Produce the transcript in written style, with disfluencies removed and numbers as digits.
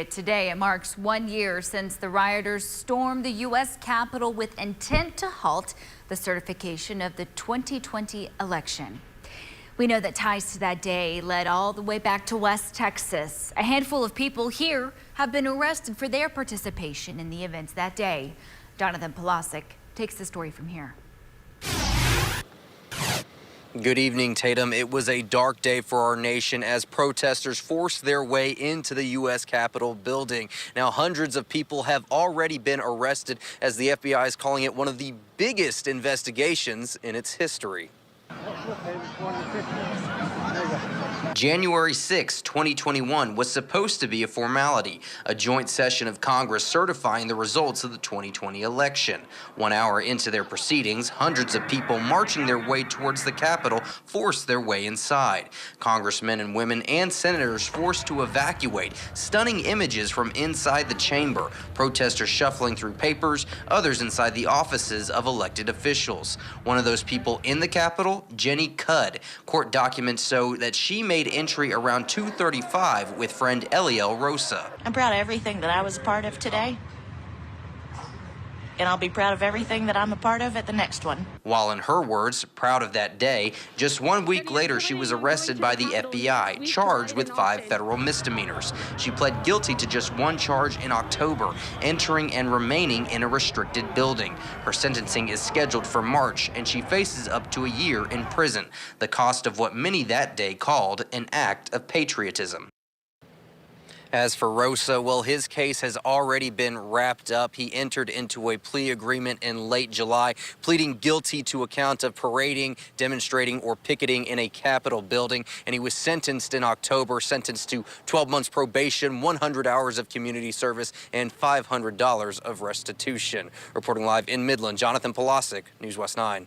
Today, it marks 1 year since the rioters stormed the U.S. Capitol with intent to halt the certification of the 2020 election. We know that ties to that day led all the way back to West Texas. A handful of people here have been arrested for their participation in the events that day. Jonathan Polasic takes the story from here. Good evening, Tatum. It was a dark day for our nation as protesters forced their way into the U.S. Capitol building. Now, hundreds of people have already been arrested as the FBI is calling it one of the biggest investigations in its history. January 6, 2021 was supposed to be a formality, a joint session of Congress certifying the results of the 2020 election. 1 hour into their proceedings, hundreds of people marching their way towards the Capitol forced their way inside. Congressmen and women and senators forced to evacuate, stunning images from inside the chamber, protesters shuffling through papers, others inside the offices of elected officials. One of those people in the Capitol, Jenny Cudd. Court documents show that she made entry around 2:35 with friend Eliel Rosa. I'm proud of everything that I was a part of today, and I'll be proud of everything that I'm a part of at the next one. While in her words, proud of that day, just 1 week later she was arrested by the FBI, charged with 5 federal misdemeanors. She pled guilty to just 1 charge in October, entering and remaining in a restricted building. Her sentencing is scheduled for March, and she faces up to a year in prison, the cost of what many that day called an act of patriotism. As for Rosa, well, his case has already been wrapped up. He entered into a plea agreement in late July, pleading guilty to a count of parading, demonstrating, or picketing in a Capitol building, and he was sentenced in October, sentenced to 12 months probation, 100 hours of community service, and $500 of restitution. Reporting live in Midland, Jonathan Polasic, News West 9.